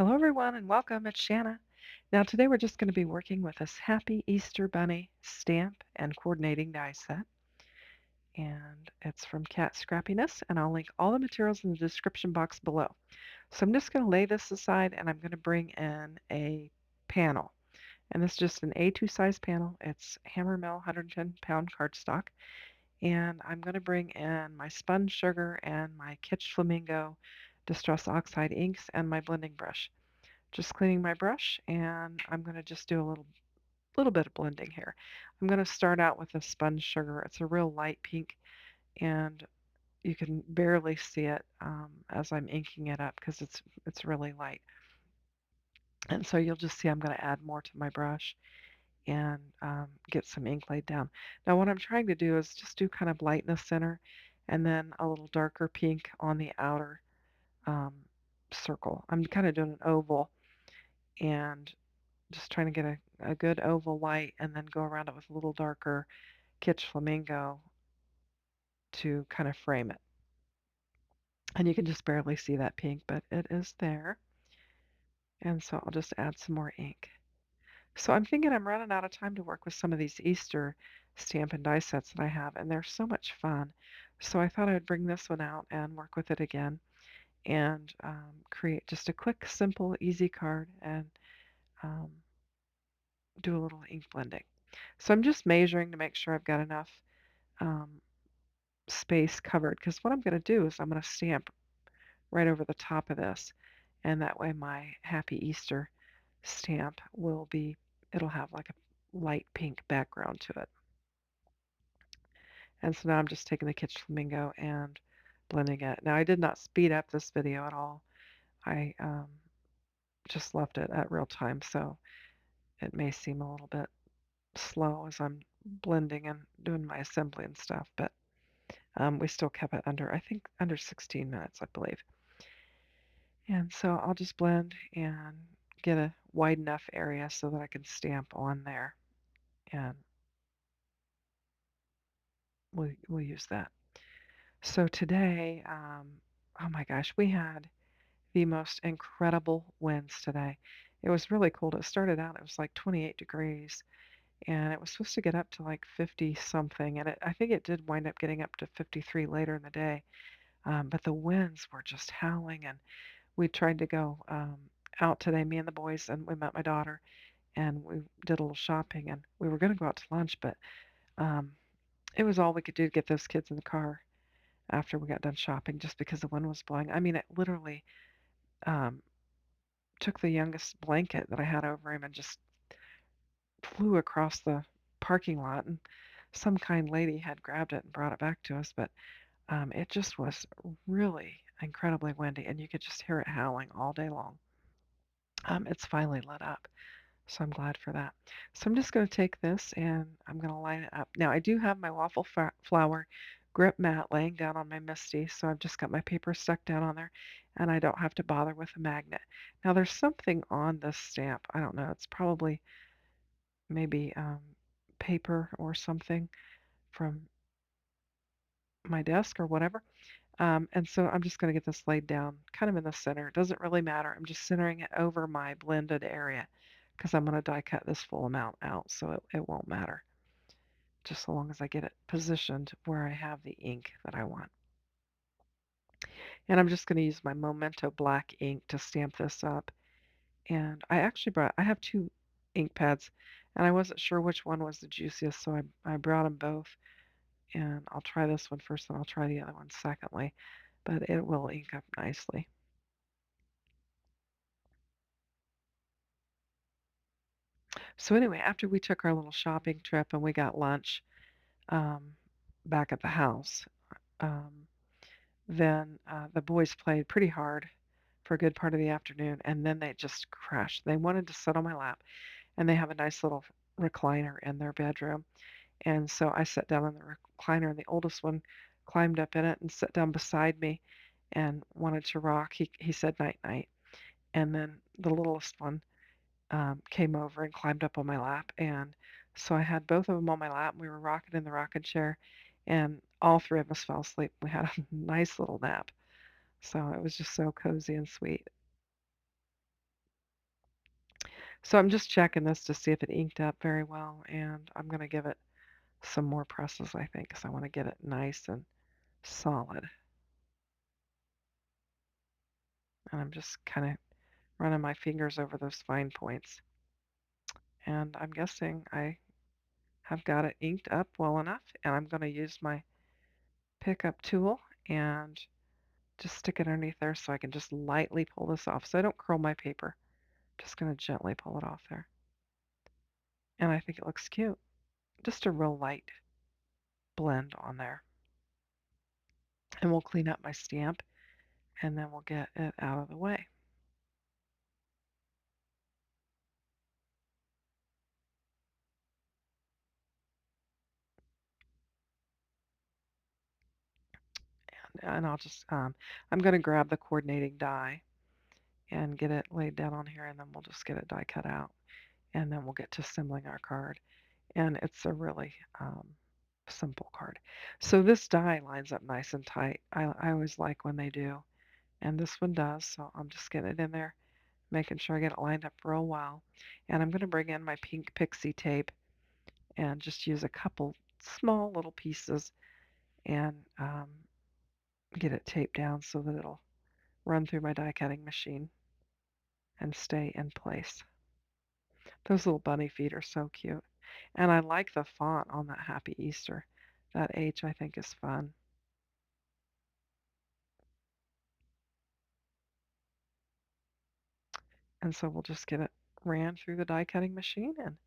Hello, everyone, and welcome. It's Shanna. Now, today we're just going to be working with this Happy Easter Bunny stamp and coordinating die set. And it's from Cat Scrappiness, and I'll link all the materials in the description box below. So I'm just going to lay this aside and I'm going to bring in a panel. And this is just an A2 size panel. It's Hammermill 110-pound cardstock. And I'm going to bring in my spun sugar and my Kitsch Flamingo Distress Oxide inks and my blending brush. Just cleaning my brush, and I'm going to just do a little bit of blending here. I'm going to start out with a spun sugar. It's a real light pink, and you can barely see it as I'm inking it up because it's really light. And so you'll just see I'm going to add more to my brush and get some ink laid down. Now what I'm trying to do is just do kind of light in the center and then a little darker pink on the outer um, circle. I'm kind of doing an oval and just trying to get a good oval light and then go around it with a little darker Kitsch Flamingo to kind of frame it. And you can just barely see that pink, but it is there. And so I'll just add some more ink. So I'm thinking I'm running out of time to work with some of these Easter stamp and die sets that I have, and they're so much fun. So I thought I would bring this one out and work with it again and create just a quick, simple, easy card and um, do a little ink blending. So I'm just measuring to make sure I've got enough um, space covered because what I'm going to do is I'm going to stamp right over the top of this, and that way my Happy Easter stamp it'll have like a light pink background to it. And so now I'm just taking the Kitsch Flamingo and blending it. Now I did not speed up this video at all. I just left it at real time, so it may seem a little bit slow as I'm blending and doing my assembly and stuff, but we still kept it under, I think, under 16 minutes, I believe. And so I'll just blend and get a wide enough area so that I can stamp on there. And we'll use that. So today, oh my gosh, we had the most incredible winds today. It was really cold. It started out, it was like 28 degrees, and it was supposed to get up to like 50 something. And I think it did wind up getting up to 53 later in the day. But the winds were just howling, and we tried to go out today, me and the boys, and we met my daughter and we did a little shopping and we were going to go out to lunch, but um, it was all we could do to get those kids in the car after we got done shopping just because the wind was blowing. I mean, it literally um, took the youngest blanket that I had over him and just flew across the parking lot. And some kind lady had grabbed it and brought it back to us, but it just was really incredibly windy and you could just hear it howling all day long. It's finally let up. So I'm glad for that. So I'm just going to take this and I'm going to line it up. Now I do have my waffle flower grip mat laying down on my MISTI, so I've just got my paper stuck down on there and I don't have to bother with a magnet. Now there's something on this stamp. I don't know. It's probably maybe paper or something from my desk or whatever. And so I'm just going to get this laid down kind of in the center. It doesn't really matter. I'm just centering it over my blended area because I'm going to die cut this full amount out, so it won't matter, just so long as I get it positioned where I have the ink that I want. And I'm just going to use my Memento black ink to stamp this up. And I have two ink pads, and I wasn't sure which one was the juiciest, so I brought them both. And I'll try this one first, and I'll try the other one secondly, but it will ink up nicely. So anyway, after we took our little shopping trip and we got lunch um, back at the house, um, then the boys played pretty hard for a good part of the afternoon, and then they just crashed. They wanted to sit on my lap, and they have a nice little recliner in their bedroom. And so I sat down on the recliner, and the oldest one climbed up in it and sat down beside me and wanted to rock. He said night night, and then the littlest one came over and climbed up on my lap. And so I had both of them on my lap, and we were rocking in the rocking chair, and all three of us fell asleep. We had a nice little nap. So it was just so cozy and sweet. So I'm just checking this to see if it inked up very well, and I'm gonna give it some more presses, I think, because I want to get it nice and solid. And I'm just kind of running my fingers over those fine points. And I'm guessing I have got it inked up well enough, and I'm going to use my pickup tool and just stick it underneath there so I can just lightly pull this off so I don't curl my paper. Just going to gently pull it off there. And I think it looks cute. Just a real light blend on there. And we'll clean up my stamp and then we'll get it out of the way. And I'm going to grab the coordinating die and get it laid down on here, and then we'll just get a die cut out, and then we'll get to assembling our card. And it's a really simple card. So this die lines up nice and tight. I always like when they do, and this one does. So I'm just getting it in there, making sure I get it lined up real well. And I'm going to bring in my pink pixie tape and just use a couple small little pieces and get it taped down so that it'll run through my die cutting machine and stay in place. Those little bunny feet are so cute. And I like the font on that Happy Easter. That H I think is fun. And so we'll just get it ran through the die cutting machine and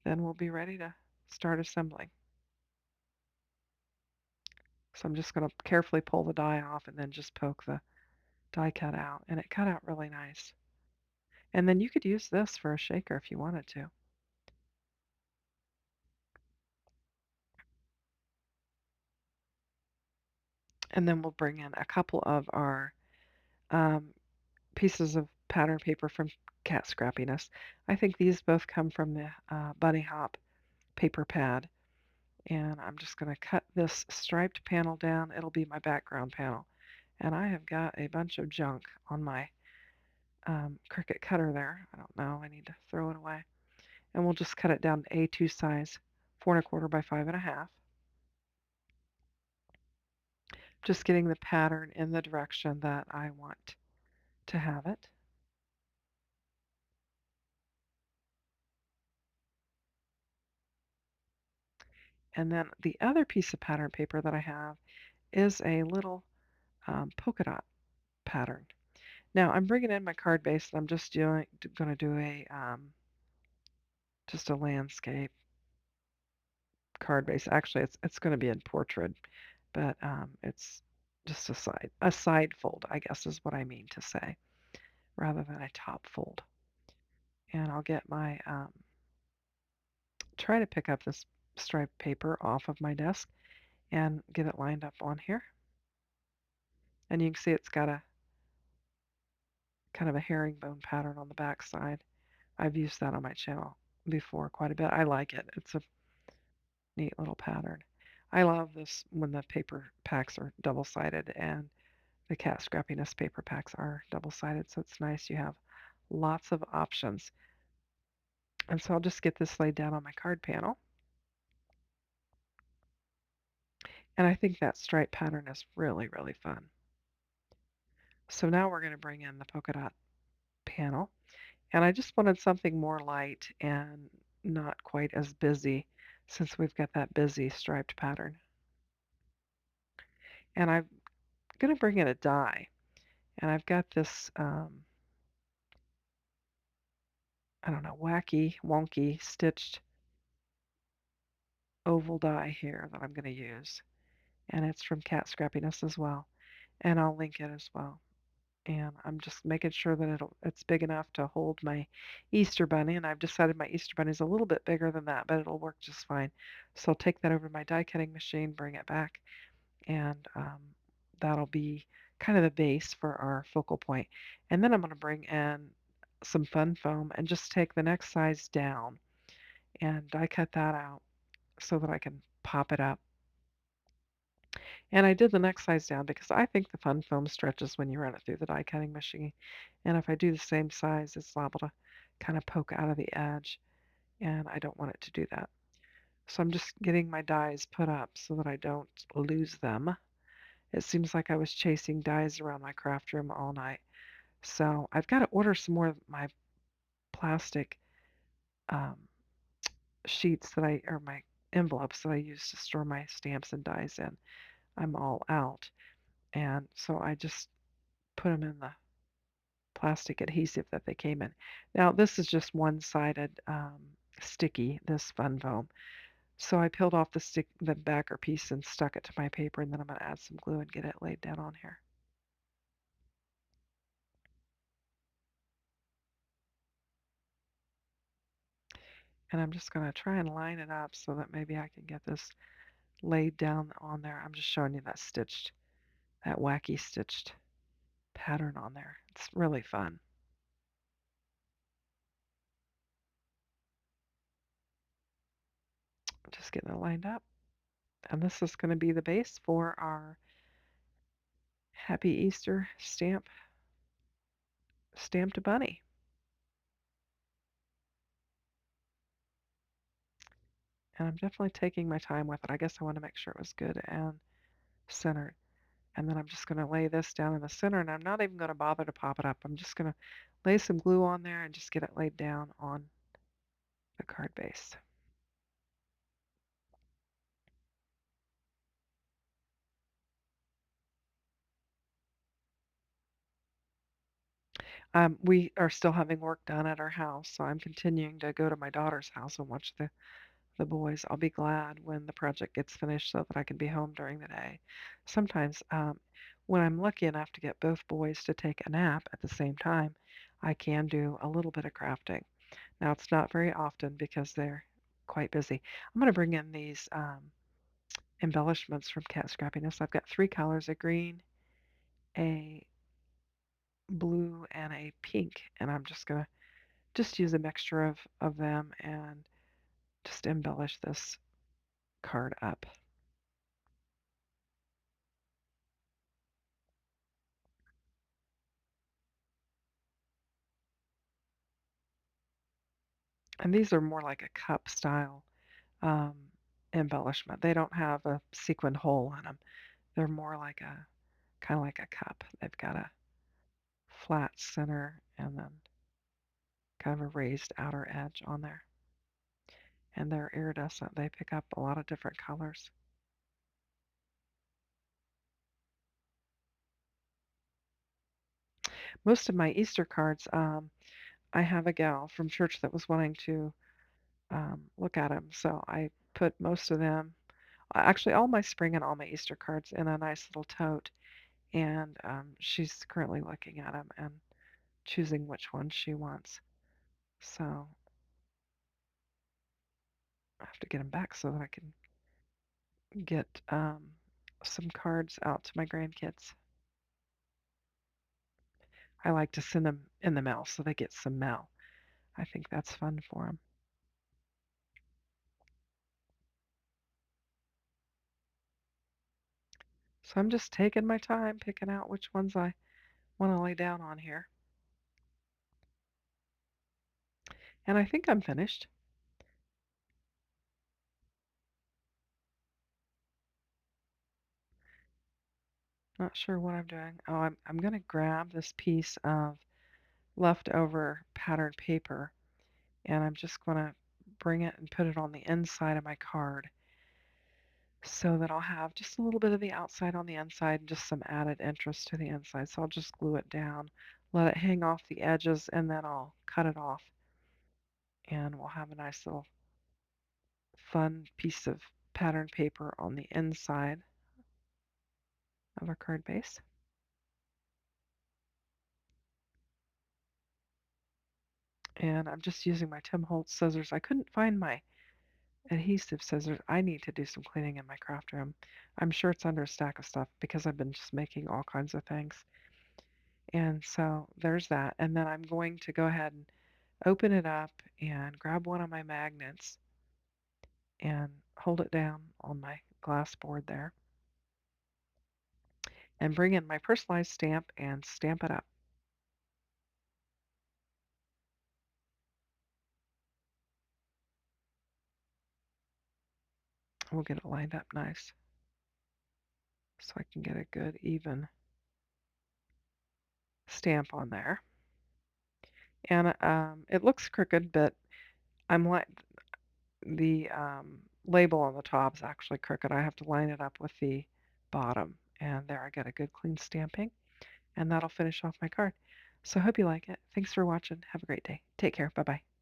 then we'll be ready to start assembling. So I'm just going to carefully pull the die off and then just poke the die cut out. And it cut out really nice. And then you could use this for a shaker if you wanted to. And then we'll bring in a couple of our um, pieces of pattern paper from Cat Scrappiness. I think these both come from the Bunny Hop paper pad. And I'm just going to cut this striped panel down. It'll be my background panel. And I have got a bunch of junk on my Cricut cutter there. I don't know. I need to throw it away. And we'll just cut it down to A2 size, 4 1/4 by 5 1/2. Just getting the pattern in the direction that I want to have it. And then the other piece of pattern paper that I have is a little polka dot pattern. Now I'm bringing in my card base and I'm just going to do a just a landscape card base. Actually, it's going to be in portrait, but it's just a side fold, I guess is what I mean to say, rather than a top fold. And I'll get my try to pick up this striped paper off of my desk and get it lined up on here. And you can see it's got a kind of a herringbone pattern on the back side. I've used that on my channel before quite a bit. I like it. It's a neat little pattern. I love this when the paper packs are double-sided and the Cat Scrappiness paper packs are double-sided, so it's nice you have lots of options. And so I'll just get this laid down on my card panel. And I think that stripe pattern is really, really fun. So now we're going to bring in the polka dot panel. And I just wanted something more light and not quite as busy since we've got that busy striped pattern. And I'm going to bring in a die. And I've got this, I don't know, wacky, wonky stitched oval die here that I'm going to use. And it's from Cat Scrappiness as well. And I'll link it as well. And I'm just making sure that it's big enough to hold my Easter bunny. And I've decided my Easter bunny is a little bit bigger than that, but it'll work just fine. So I'll take that over to my die cutting machine, bring it back, and that'll be kind of the base for our focal point. And then I'm going to bring in some fun foam and just take the next size down and die cut that out so that I can pop it up. And I did the next size down because I think the fun foam stretches when you run it through the die cutting machine. And if I do the same size, it's liable to kind of poke out of the edge, and I don't want it to do that. So I'm just getting my dies put up so that I don't lose them. It seems like I was chasing dies around my craft room all night. So I've got to order some more of my plastic um, sheets or my envelopes that I use to store my stamps and dies in. I'm all out. And so I just put them in the plastic adhesive that they came in. Now, this is just one-sided sticky, this fun foam. So I peeled off the backer piece and stuck it to my paper, and then I'm going to add some glue and get it laid down on here. And I'm just going to try and line it up so that maybe I can get this laid down on there. I'm just showing you that wacky stitched pattern on there. It's really fun. Just getting it lined up. And this is going to be the base for our Happy Easter stamped bunny. And I'm definitely taking my time with it. I guess I want to make sure it was good and centered. And then I'm just going to lay this down in the center, and I'm not even going to bother to pop it up. I'm just going to lay some glue on there and just get it laid down on the card base. We are still having work done at our house, so I'm continuing to go to my daughter's house and watch the boys. I'll be glad when the project gets finished so that I can be home during the day. Sometimes, when I'm lucky enough to get both boys to take a nap at the same time, I can do a little bit of crafting. Now, it's not very often because they're quite busy. I'm going to bring in these embellishments from Cat Scrappiness. I've got three colors, a green, a blue, and a pink, and I'm just going to just use a mixture of them and just embellish this card up. And these are more like a cup style um, embellishment. They don't have a sequined hole in them. They're more like a kind of like a cup. They've got a flat center and then kind of a raised outer edge on there. And they're iridescent. They pick up a lot of different colors. Most of my Easter cards, I have a gal from church that was wanting to look at them, so I put most of them, actually all my spring and all my Easter cards in a nice little tote, and she's currently looking at them and choosing which ones she wants. So I have to get them back so that I can get some cards out to my grandkids. I like to send them in the mail so they get some mail. I think that's fun for them. So I'm just taking my time picking out which ones I want to lay down on here. And I think I'm finished. Not sure what I'm doing. Oh, I'm going to grab this piece of leftover patterned paper, and I'm just going to bring it and put it on the inside of my card so that I'll have just a little bit of the outside on the inside and just some added interest to the inside. So I'll just glue it down, let it hang off the edges, and then I'll cut it off, and we'll have a nice little fun piece of patterned paper on the inside of our card base. And I'm just using my Tim Holtz scissors. I couldn't find my adhesive scissors. I need to do some cleaning in my craft room. I'm sure it's under a stack of stuff because I've been just making all kinds of things. And so there's that. And then I'm going to go ahead and open it up and grab one of my magnets and hold it down on my glass board there and bring in my personalized stamp and stamp it up. We'll get it lined up nice so I can get a good even stamp on there. And it looks crooked, but I'm like the label on the top is actually crooked. I have to line it up with the bottom, and there I get a good clean stamping, and that'll finish off my card. So I hope you like it. Thanks for watching. Have a great day. Take care. Bye bye.